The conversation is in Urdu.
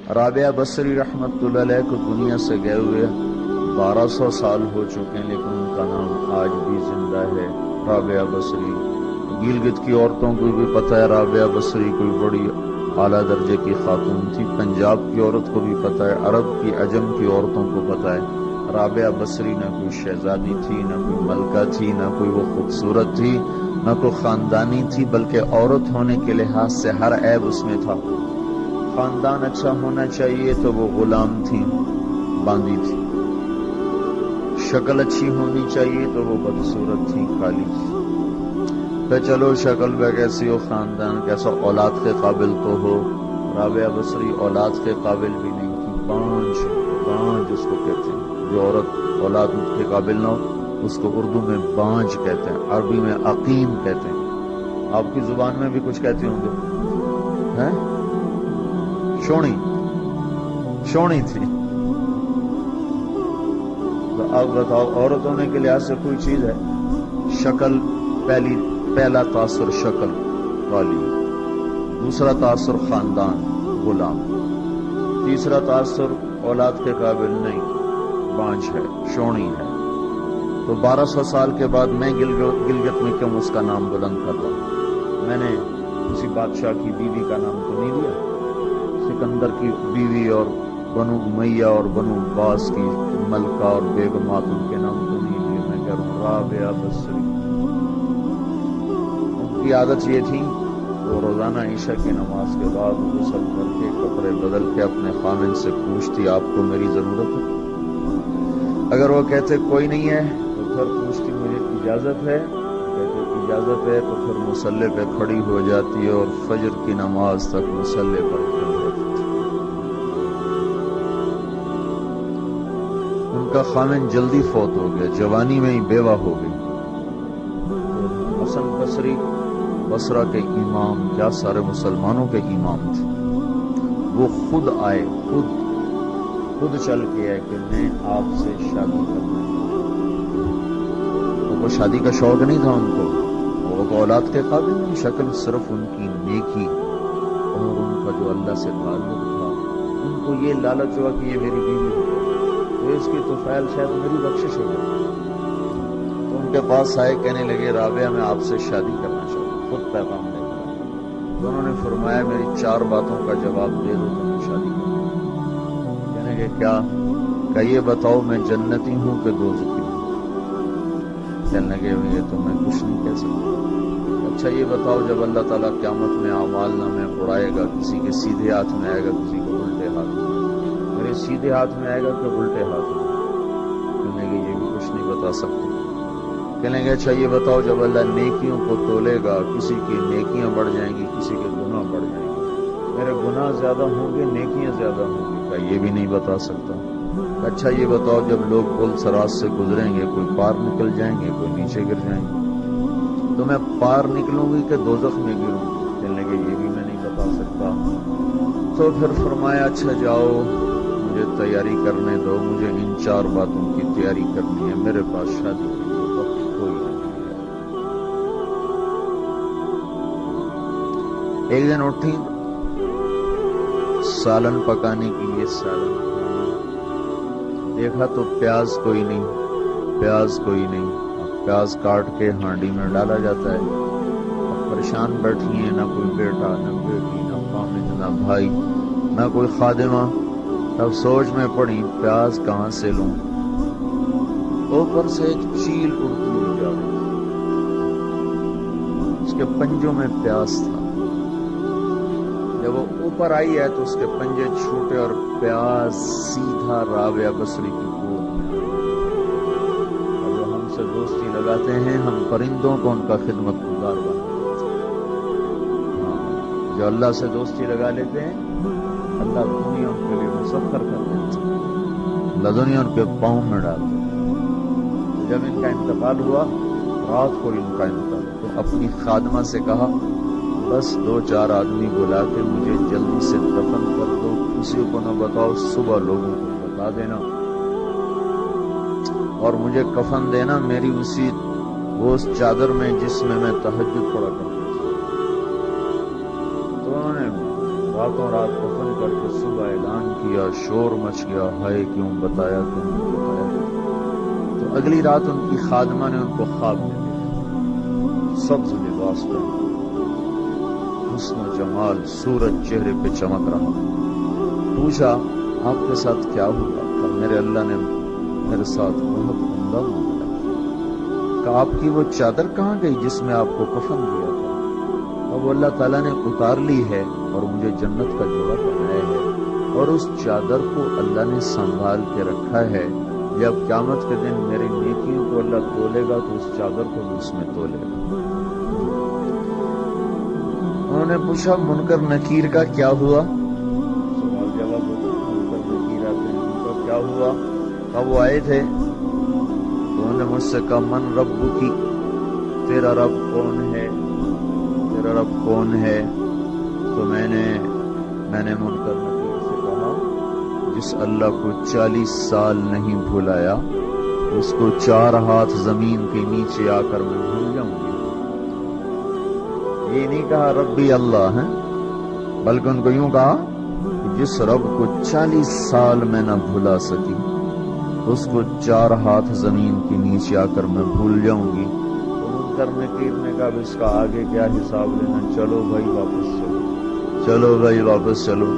رابعہ بصری رحمتہ اللہ علیہ کو دنیا سے گئے ہوئے 1200 سال ہو چکے ہیں، لیکن ان کا نام آج بھی زندہ ہے، رابعہ بصری۔ گلگت کی عورتوں کو بھی پتہ ہے رابعہ بصری کوئی بڑی اعلیٰ درجے کی خاتون تھی، پنجاب کی عورت کو بھی پتہ ہے، عرب کی عجم کی عورتوں کو پتہ ہے رابعہ بصری نہ کوئی شہزادی تھی، نہ کوئی ملکہ تھی، نہ کوئی وہ خوبصورت تھی، نہ کوئی خاندانی تھی، بلکہ عورت ہونے کے لحاظ سے ہر عیب اس میں تھا۔ خاندان اچھا ہونا چاہیے تو وہ غلام تھی، باندھی تھی، شکل اچھی ہونی چاہیے تو وہ بدصورت تھی، کالی تھی۔ تو چلو شکل پہ کیسی ہو، خاندان کیسا، اولاد کے قابل تو ہو۔ رابعہ بصری اولاد کے قابل بھی نہیں تھی، بانجھ اس کو کہتے ہیں، جو عورت اولاد کے قابل نہ ہو اس کو اردو میں بانجھ کہتے ہیں، عربی میں عقیم کہتے ہیں، آپ کی زبان میں بھی کچھ کہتے ہوں گے، ہیں شونی تھی۔ تو اب بتاؤ، عورت ہونے کے لحاظ سے کوئی چیز ہے؟ شکل، پہلا تاثر شکل والی، دوسرا تاثر خاندان غلام، تیسرا تاثر اولاد کے قابل نہیں، بانجھ ہے، شونی ہے۔ تو 1200 سال کے بعد میں گلگت میں کیوں اس کا نام بلند کر رہا ہوں؟ میں نے کسی بادشاہ کی بیوی کا نام تو نہیں لیا، سکندر کی بیوی اور بنو امیہ اور بنو عباس کی ملکہ اور بیگمات ان کے نام تو نہیں لیے، میں کہہ رہا ہوں رابعہ بصری۔ ان کی عادت یہ تھی وہ روزانہ عشاء کی نماز کے بعد غسل کر کے کپڑے بدل کے اپنے خامن سے پوچھتی آپ کو میری ضرورت ہے؟ اگر وہ کہتے کوئی نہیں ہے تو پھر پوچھتی مجھے اجازت ہے؟ کہتے اجازت ہے تو پھر مصلے پہ کھڑی ہو جاتی ہے اور فجر کی نماز تک مصلے پر کھڑی رہتی تھی۔ ان کا خامن جلدی فوت ہو گیا، جوانی میں ہی بیوہ ہو گئی۔ تو حسن بصری بصرہ کے امام، کیا سارے مسلمانوں کے امام تھے، وہ خود آئے، خود چل کے آئے کہ میں آپ سے شادی کرنا چاہتا ہوں۔ ان کو شادی کا شوق نہیں تھا، ان کو وہ تو اولاد کے قابل نہیں، شکل صرف ان کی نیکی اور ان کا جو اللہ سے تعلق تھا، ان کو یہ لالچ ہوا کہ یہ میری بیوی ہے تو اس کی تو فعل شاید میری بخشش ہو جائے۔ تو ان کے پاس آئے، کہنے لگے رابعہ میں آپ سے شادی کرنا چاہتا ہوں، خود پیغام لے کر۔ تو انہوں نے فرمایا میری 4 باتوں کا جواب دے دو تو میں شادی کروں۔ کہنے کہ کیا؟ کہ یہ بتاؤ میں جنتی ہوں کہ دوزخی ہوں؟ کہنے لگے یہ تو میں کچھ نہیں کہہ سکتا۔ اچھا یہ بتاؤ جب اللہ تعالیٰ قیامت میں اعمال نامے اڑائے گا، کسی کے سیدھے ہاتھ میں آئے گا، کسی کو الٹے ہاتھ میں، میرے سیدھے ہاتھ میں آئے گا کہ الٹے ہاتھ میں؟ کہنے لگے یہ بھی کچھ نہیں بتا سکتے۔ کہنے لگے اچھا یہ بتاؤ جب اللہ نیکیوں کو تولے گا، کسی کی نیکیاں بڑھ جائیں گی، کسی کے گناہ بڑھ جائیں گے، میرے گناہ زیادہ ہوں گے، نیکیاں زیادہ ہوں گی؟ کہ یہ بھی نہیں بتا سکتا۔ اچھا یہ بتاؤ جب لوگ پل صراط سے گزریں گے، کوئی پار نکل جائیں گے، کوئی نیچے گر جائیں گے، تو میں پار نکلوں گی کہ دوزخ میں گروں گی؟ کہنے لگے یہ بھی میں نہیں بتا سکتا۔ تو پھر فرمایا اچھا جاؤ مجھے تیاری کرنے دو، مجھے ان 4 باتوں کی تیاری کرنی ہے، میرے پاس شادی کے لیے وقت کوئی نہیں ہے۔ ایک دن اٹھی، سالن پکانے کے لیے سالن دیکھا تو پیاز کوئی نہیں، اب پیاز کاٹ کے ہانڈی میں ڈالا جاتا ہے۔ اب پریشان بیٹھی ہیں، نہ کوئی بیٹا، نہ بیٹی، نہ خامد، نہ بھائی، نہ کوئی خادمہ۔ اب سوچ میں پڑی پیاز کہاں سے لوں؟ اوپر سے ایک چیل اڑتی ہوئی جا رہی تھی، اس کے پنجوں میں پیاز تھا۔ جب وہ اوپر آئی ہے تو اس کے پنجے چھوٹے اور پیاز سیدھا رابعہ بصری کی گود میں۔ اور جو ہم سے دوستی لگاتے ہیں، ہم پرندوں کو ان کا خدمت گزار بنا دیتے ہیں۔ جو اللہ سے دوستی لگا لیتے ہیں، اللہ دنیا ان کے لیے مسخر کر دیتے ہیں، اللہ دنیا ان کے پاؤں میں ڈالتے ہیں۔ جب ان کا انتقال ہوا، رات کو ان کا انتقال، تو اپنی خادمہ سے کہا بس 2-4 آدمی بلا کے مجھے جلدی سے دفن کر دو، کسی کو نہ بتاؤ، صبح لوگوں کو بتا دینا، اور مجھے کفن دینا میری اسی وہ اس چادر میں جس میں میں تہجد پڑھا کرتا تھا۔ تو انہوں نے راتوں رات کفن کر کے صبح اعلان کیا، شور مچ گیا، ہائے کیوں بتایا کیوں نہیں بتایا۔ تو اگلی رات ان کی خادمہ نے ان کو خواب میں دیکھا، سبز لباس پہنا، حسن و جمال، سورج چہرے پہ چمک رہا۔ پوچھا آپ کے ساتھ کیا ہوا؟ کہا میرے اللہ نے میرے ساتھ بہت عمدہ معاملہ کیا۔ کہا آپ کی وہ چادر کہاں گئی جس میں آپ کو کفن دیا تھا؟ اب اللہ تعالیٰ نے اتار لی ہے اور مجھے جنت کا جوڑا پہنایا ہے، اور اس چادر کو اللہ نے سنبھال کے رکھا ہے۔ جب قیامت کے دن میری نیکیوں کو اللہ تولے گا تو اس چادر کو بھی اس میں تولے گا۔ انہوں نے پوچھا منکر نکیر کا کیا ہوا؟ سوال جواب ہوتا ہے، منکر نکیر آتے ہیں، ان کا کیا ہوا؟ کب وہ آئے تھے تو انہوں نے مجھ سے کہا من رب کی، تیرا رب کون ہے؟ تیرا رب کون ہے؟ تو میں نے منکر نکیر سے کہا جس اللہ کو 40 سال نہیں بھلایا اس کو 4 ہاتھ زمین کے نیچے آ کر میں بھول جاؤں گی۔ یہ نہیں کہا ربی اللہ ہے، بلکہ ان کو یوں کہا کہ جس رب کو 40 سال میں نہ بھلا سکی اس کو 4 ہاتھ زمین کے نیچے آ کر میں بھول جاؤں گی۔ تو منکر نکیر نے کہا اب اس کا آگے کیا حساب لینا، چلو بھائی واپس چلو، چلو بھائی واپس چلو۔